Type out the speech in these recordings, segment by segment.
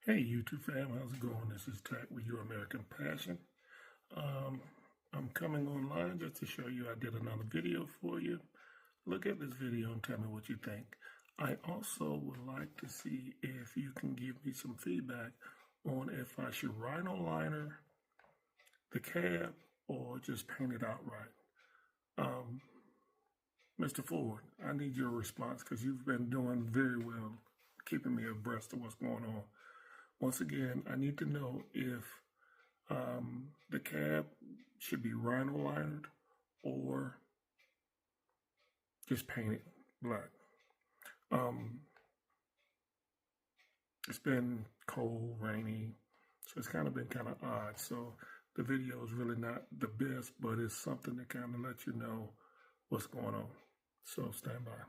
Hey YouTube fam, how's it going? This is Tack with Euro.American.Passion. I'm coming online just to show you I did another video for you. Look at this video and tell me what you think. I also would like to see if you can give me some feedback on if I should rhino liner the cab or just paint it outright. Mr. Ford, I need your response because you've been doing very well keeping me abreast of what's going on. Once again, I need to know if the cab should be rhino linered or just painted black. It's been cold, rainy, so it's kind of been kind of odd. So the video is really not the best, but it's something to kind of let you know what's going on. So stand by.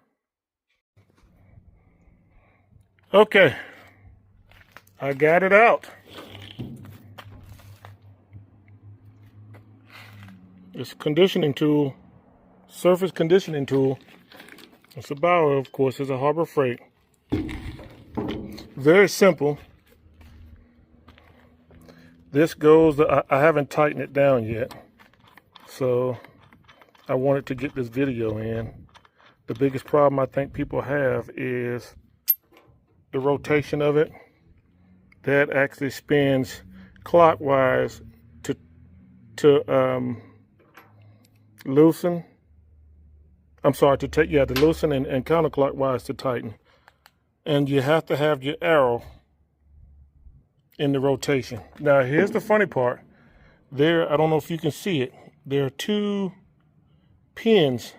Okay. I got it out. It's a conditioning tool, surface conditioning tool. It's a Bauer, of course, it's a Harbor Freight. Very simple. This goes, I haven't tightened it down yet. So I wanted to get this video in. The biggest problem I think people have is the rotation of it. That actually spins clockwise to loosen. I'm sorry, to loosen and counterclockwise to tighten. And you have to have your arrow in the rotation. Now, here's the funny part. There, I don't know if you can see it. There are two pins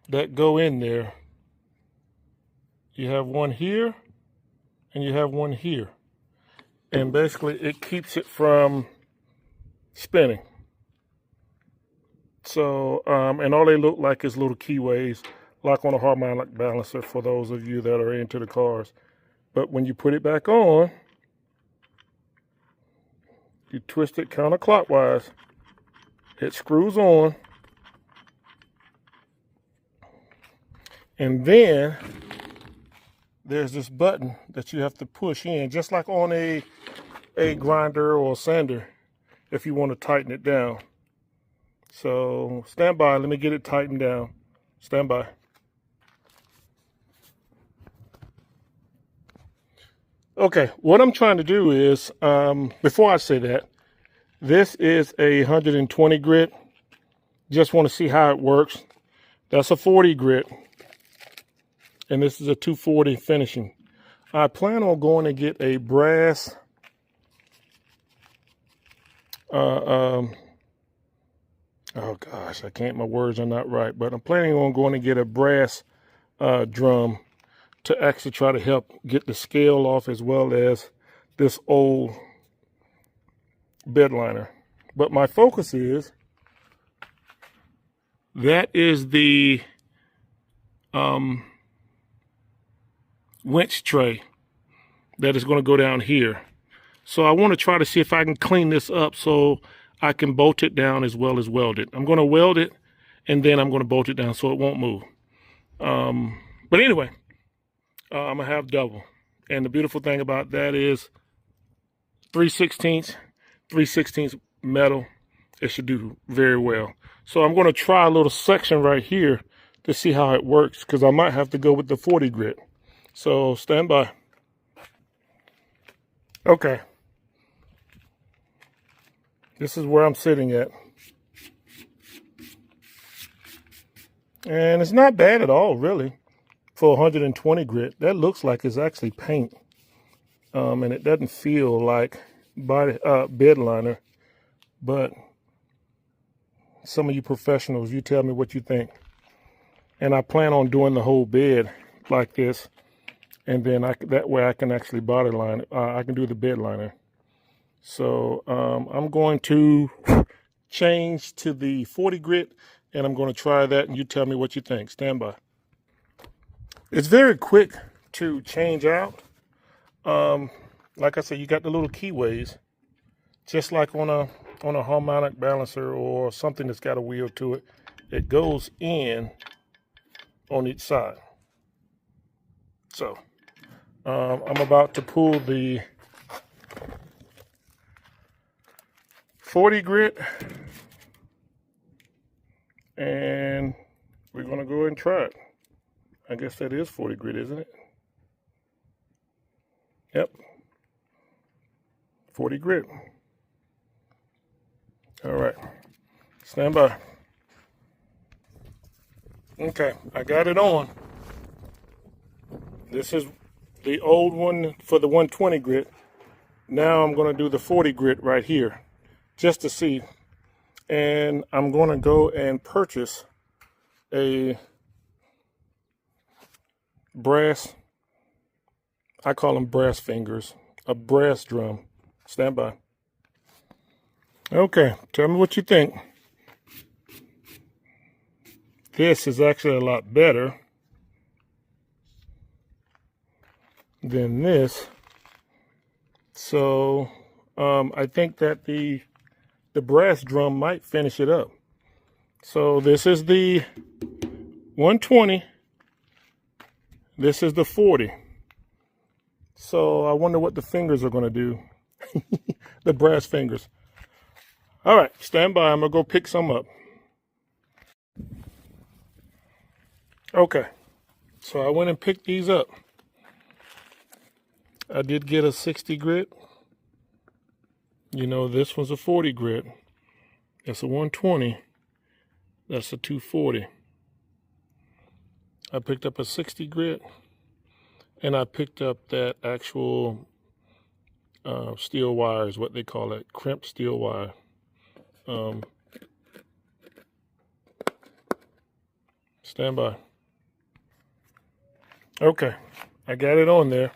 that go in there. You have one here and you have one here. And basically it keeps it from spinning. So, and all they look like is little keyways, like on a harmonic balancer for those of you that are into the cars. But when you put it back on, you twist it counterclockwise, it screws on, and then there's this button that you have to push in, just like on a grinder or a sander, if you want to tighten it down. So stand by, let me get it tightened down. Stand by. Okay, what I'm trying to do is, before I say that, this is a 120 grit. Just want to see how it works. That's a 40 grit. And this is a 240 finishing. I plan on going to get a brass oh gosh, my words are not right, but I'm planning on going to get a brass drum to actually try to help get the scale off, as well as this old bed liner. But my focus is, that is the winch tray that is going to go down here. So I want to try to see if I can clean this up so I can bolt it down as well as weld it. I'm going to weld it and then I'm going to bolt it down so it won't move. But anyway, I'm going to have double. And the beautiful thing about that is 3/16 metal. It should do very well. So I'm going to try a little section right here to see how it works, because I might have to go with the 40 grit. So stand by. Okay. This is where I'm sitting at. And it's not bad at all, really, for 120 grit. That looks like it's actually paint. And it doesn't feel like bed liner. But some of you professionals, you tell me what you think. And I plan on doing the whole bed like this. And then that way I can actually body line it. I can do the bed liner. So I'm going to change to the 40 grit, and I'm going to try that, and you tell me what you think. Stand by. It's very quick to change out. Like I said, you got the little keyways, just like on a harmonic balancer or something that's got a wheel to it. It goes in on each side. So I'm about to pull the 40 grit, and we're going to go ahead and try it. I guess that is 40 grit, isn't it? Yep. 40 grit. All right. Stand by. Okay, I got it on. This is the old one for the 120 grit. Now I'm going to do the 40 grit right here just to see. And I'm going to go and purchase a brass, I call them brass fingers, a brass drum. Stand by. Okay, tell me what you think. This is actually a lot better than this. So I think that the brass drum might finish it up. So this is the 120. This is the 40. So I wonder what the fingers are going to do. The brass fingers. All right, stand by. I'm going to go pick some up. Okay, so I went and picked these up. I did get a 60 grit. You know, this one's a 40 grit. That's a 120. That's a 240. I picked up a 60 grit, and I picked up that actual steel wire is what they call it, crimped steel wire. Stand by. Okay, I got it on there.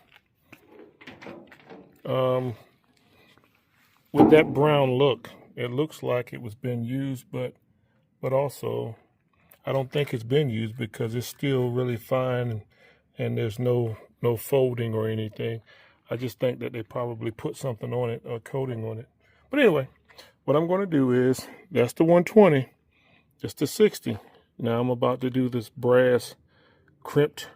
With that brown look, it looks like it was being used, but also I don't think it's been used because it's still really fine and there's no folding or anything. I just think that they probably put something on it, a coating on it. But anyway, what I'm going to do is, that's the 120, just the 60. Now I'm about to do this brass crimped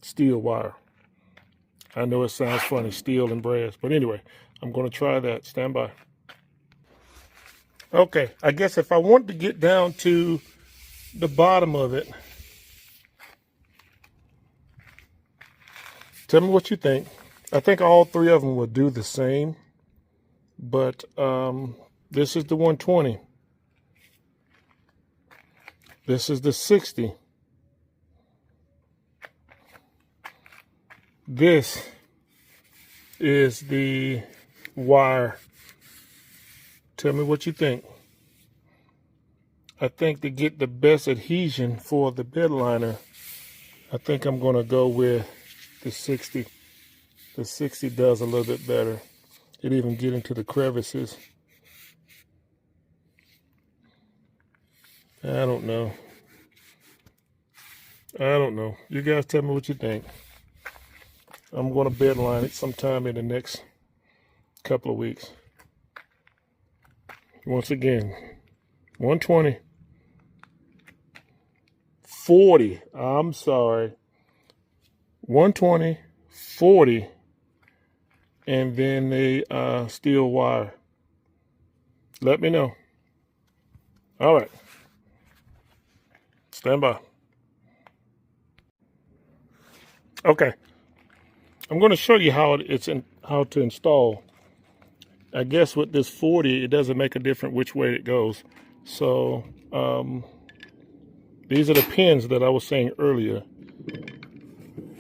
steel wire. I know it sounds funny, steel and brass, but anyway, I'm going to try that. Stand by. Okay, I guess if I want to get down to the bottom of it, tell me what you think. I think all three of them will do the same, but this is the 120. This is the 60. This is the wire. Tell me what you think. I think to get the best adhesion for the bed liner, I think I'm going to go with the 60. The 60 does a little bit better. It even get into the crevices. I don't know. You guys tell me what you think. I'm going to bed line it sometime in the next couple of weeks. Once again, 120, 40, I'm sorry, 120, 40, and then the steel wire. Let me know. All right. Stand by. Okay. I'm going to show you how how to install. I guess with this 40, it doesn't make a difference which way it goes. So these are the pins that I was saying earlier.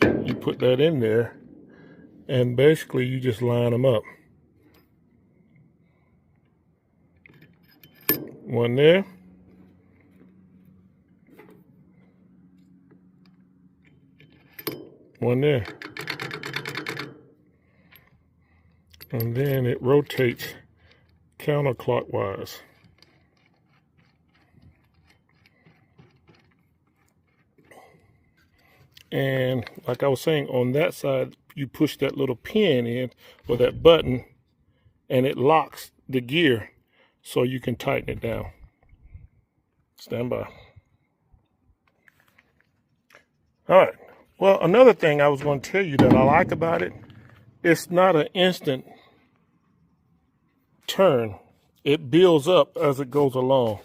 You put that in there, and basically you just line them up. One there. One there. And then it rotates counterclockwise. And like I was saying, on that side, you push that little pin in or that button, and it locks the gear so you can tighten it down. Stand by. All right, Well, another thing I was going to tell you that I like about it, it's not an instant turn. It builds up as it goes along.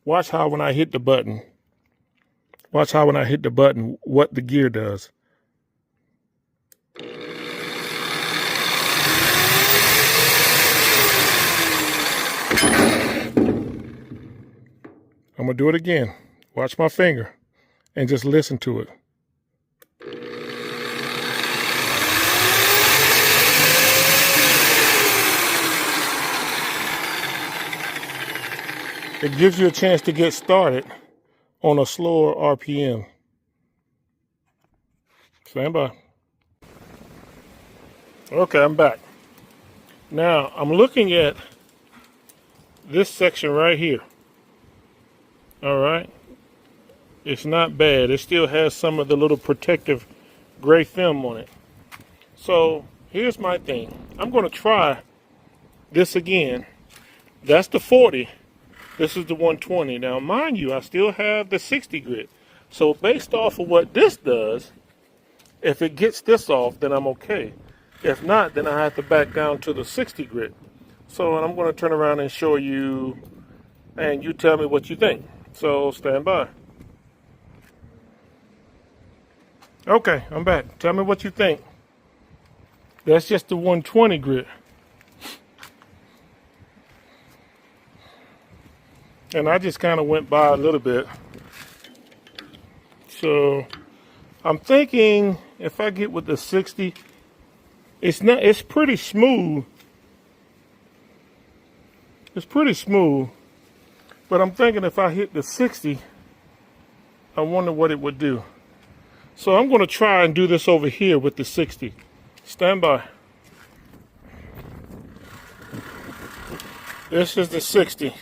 Watch how when I hit the button, what the gear does. I'm going to do it again. Watch my finger and just listen to it. It gives you a chance to get started on a slower RPM. Stand by. Okay, I'm back. Now, I'm looking at this section right here. All right. It's not bad. It still has some of the little protective gray film on it. So here's my thing. I'm going to try this again. That's the 40. This is the 120. Now, mind you, I still have the 60 grit. So based off of what this does, if it gets this off, then I'm okay. If not, then I have to back down to the 60 grit. So I'm going to turn around and show you, and you tell me what you think. So stand by. Okay, I'm back. Tell me what you think. That's just the 120 grit. And I just kind of went by a little bit. So I'm thinking if I get with the 60, it's pretty smooth. It's pretty smooth. But I'm thinking if I hit the 60, I wonder what it would do. So I'm going to try and do this over here with the 60. Stand by. This is the 60.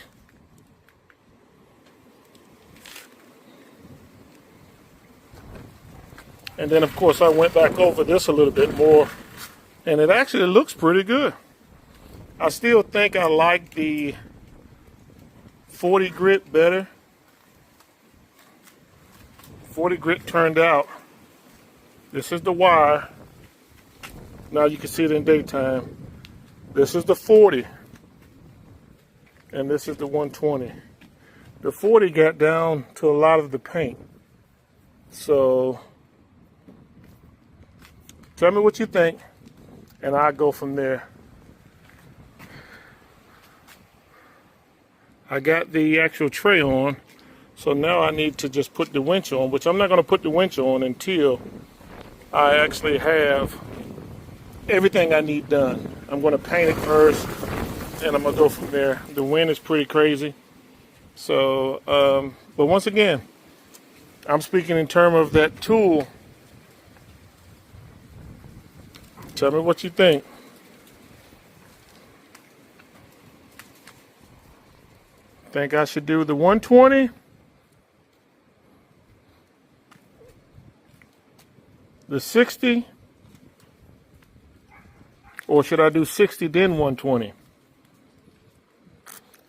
And then, of course, I went back over this a little bit more, and it actually looks pretty good. I still think I like the 40 grit better. 40 grit turned out. This is the wire. Now you can see it in daytime. This is the 40. And this is the 120. The 40 got down to a lot of the paint. So tell me what you think, and I'll go from there. I got the actual tray on, so now I need to just put the winch on, which I'm not going to put the winch on until I actually have everything I need done. I'm going to paint it first, and I'm going to go from there. The wind is pretty crazy. So, but once again, I'm speaking in terms of that tool. Tell me what you think. Think I should do the 120? The 60? Or should I do 60 then 120?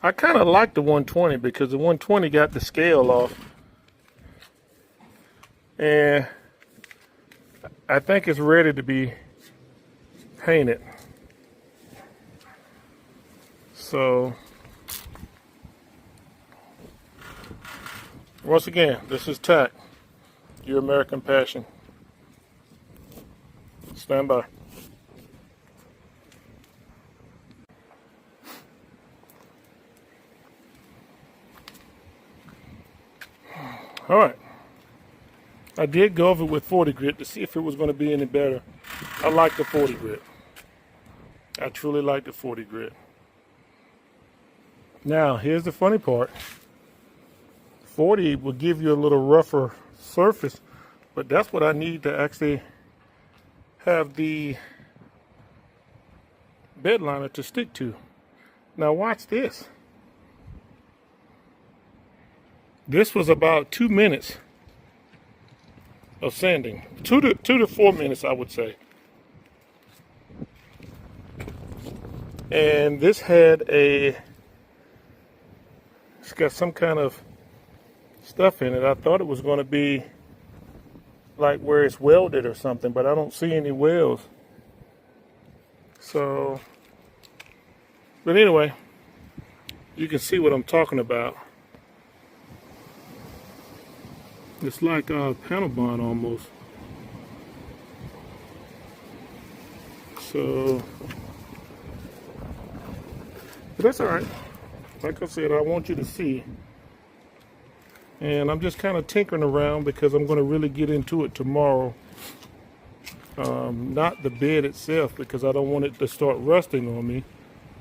I kind of like the 120 because the 120 got the scale off. And I think it's ready to be painted. So once again, this is TAC, Euro.American.Passion. Stand by. All right. I did go over with 40 grit to see if it was going to be any better. I like the 40 grit. I truly like the 40 grit. Now, here's the funny part. 40 will give you a little rougher surface, but that's what I need to actually have the bed liner to stick to. Now watch this. This was about 2 minutes of sanding. 2 to 4 minutes, I would say. And this had it's got some kind of stuff in it. I thought it was going to be like where it's welded or something, but I don't see any welds. So, but anyway, you can see what I'm talking about. It's like a panel bond almost. So, but that's all right. Like I said, I want you to see. And I'm just kind of tinkering around because I'm going to really get into it tomorrow. Not the bed itself, because I don't want it to start rusting on me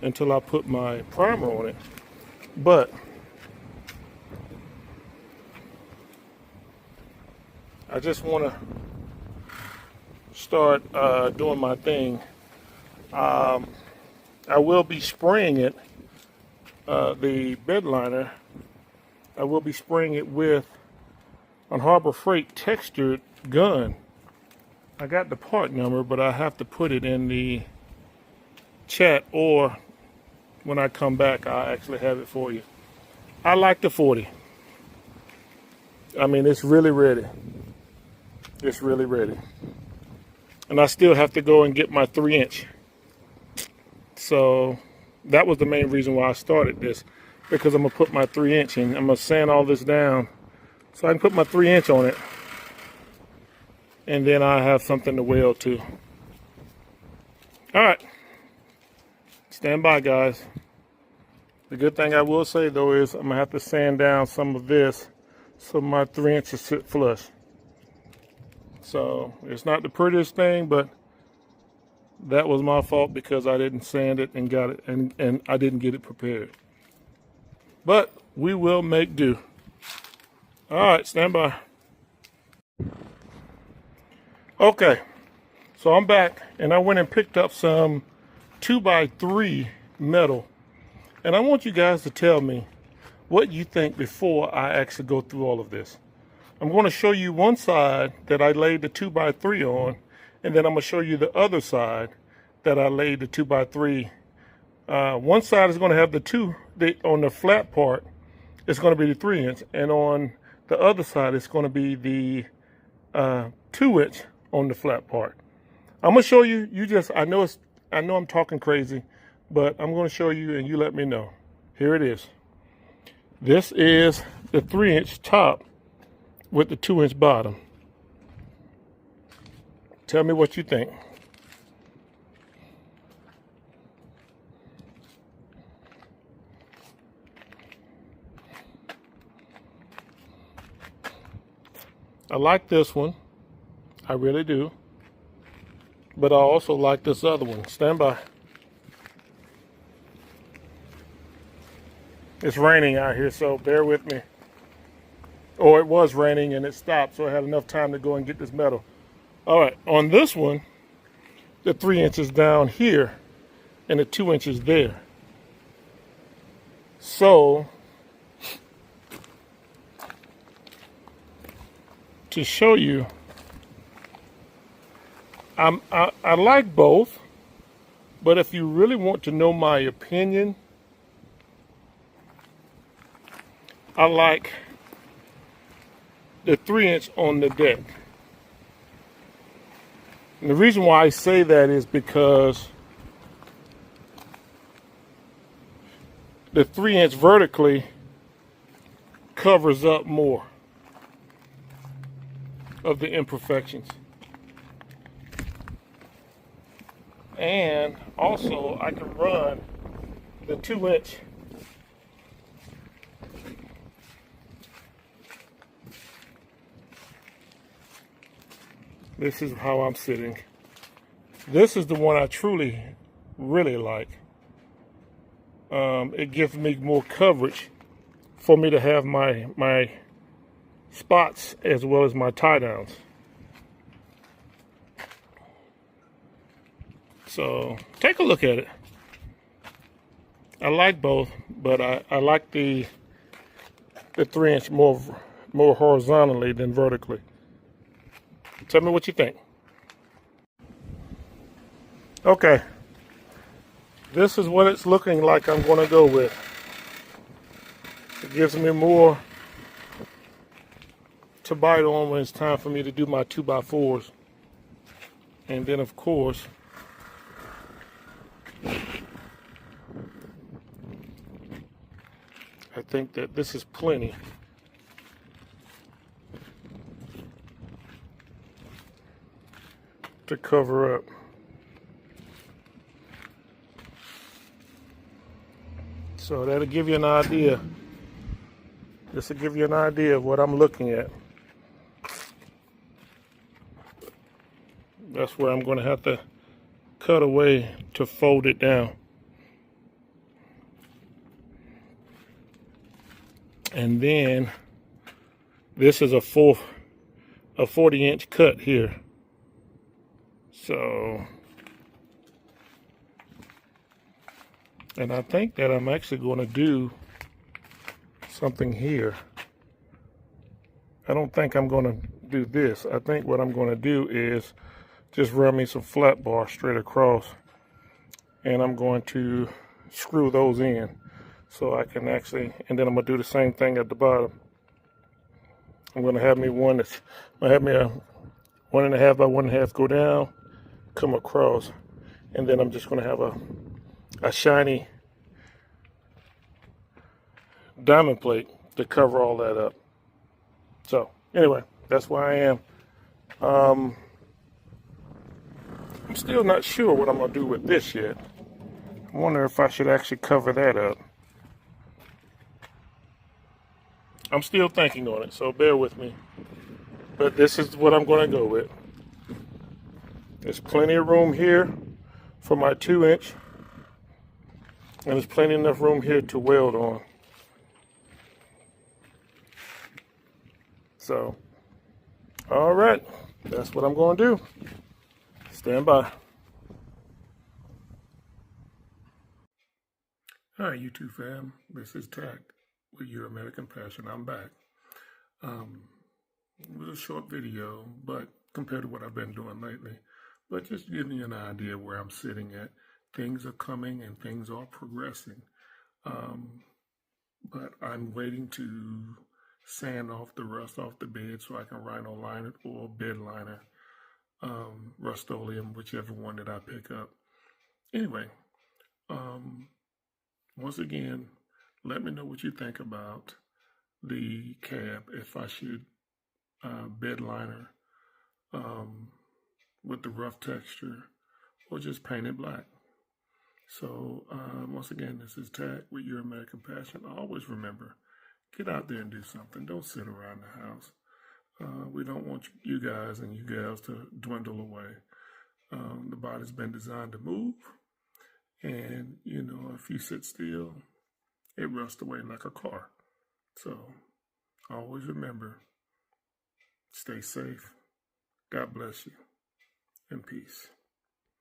until I put my primer on it. But I just want to start doing my thing. I will be spraying it, the bed liner. I will be spraying it with an Harbor Freight textured gun. I got the part number, but I have to put it in the chat, or when I come back, I'll actually have it for you. I like the 40. I mean, it's really ready. It's really ready. And I still have to go and get my 3-inch. So that was the main reason why I started this, because I'm going to put my 3-inch in. I'm going to sand all this down so I can put my 3-inch on it. And then I have something to weld to. All right. Stand by, guys. The good thing I will say, though, is I'm going to have to sand down some of this so my 3-inches sit flush. So it's not the prettiest thing, but that was my fault because I didn't sand it and got it, and I didn't get it prepared. But we will make do. All right, stand by. Okay, so I'm back, and I went and picked up some 2x3 metal. And I want you guys to tell me what you think before I actually go through all of this. I'm going to show you one side that I laid the 2x3 on, and then I'm going to show you the other side that I laid the 2x3. One side is going to have on the flat part, it's going to be the 3-inch, and on the other side, it's going to be the 2-inch on the flat part. I'm going to show you. I know I'm talking crazy, but I'm going to show you, and you let me know. Here it is. This is the 3-inch top with the 2-inch bottom. Tell me what you think. I like this one. I really do. But I also like this other one. Stand by. It's raining out here, so bear with me. Or it was raining and it stopped, so I had enough time to go and get this metal. All right, on this one, the 3-inch is down here and the 2-inch is there. So, to show you, I like both, but if you really want to know my opinion, I like the 3-inch on the deck. And the reason why I say that is because the 3-inch vertically covers up more of the imperfections. And also I can run the 2-inch This is how I'm sitting. This is the one I truly, really like. It gives me more coverage for me to have my spots as well as my tie downs. So take a look at it. I like both, but I like the 3-inch more horizontally than vertically. Tell me what you think. Okay. This is what it's looking like I'm going to go with. It gives me more to bite on when it's time for me to do my 2x4s. And then, of course, I think that this is plenty. To cover up. So that'll give you an idea. This will give you an idea of what I'm looking at. That's where I'm going to have to cut away to fold it down. And then this is a 40-inch cut here. So, and I think that I'm actually going to do something here. I don't think I'm going to do this. I think what I'm going to do is just run me some flat bar straight across, and I'm going to screw those in so I can actually, and then I'm going to do the same thing at the bottom. I'm going to have me one that's, I'm going to have me a 1.5 by 1.5 go down, come across, and then I'm just going to have a shiny diamond plate to cover all that up. So anyway, that's where I am. I'm still not sure what I'm going to do with this yet. I wonder if I should actually cover that up. I'm still thinking on it, so bear with me. But this is what I'm going to go with. There's plenty of room here for my 2-inch. And there's plenty enough room here to weld on. So, all right. That's what I'm going to do. Stand by. Hi, YouTube fam. This is Tact with Euro.American.Passion. I'm back. It was a short video, but compared to what I've been doing lately, but just giving you an idea where I'm sitting at. Things are coming and things are progressing. But I'm waiting to sand off the rust off the bed so I can rhino line it or bed liner, Rust-Oleum, whichever one that I pick up. Anyway, once again, let me know what you think about the cab, if I should bed liner with the rough texture or just paint it black. So once again, this is Tact with Euro.American.Passion. Always remember, get out there and do something. Don't sit around the house. We don't want you guys and you gals to dwindle away. The body's been designed to move. And, you know, if you sit still, it rusts away like a car. So always remember, stay safe. God bless you. And peace.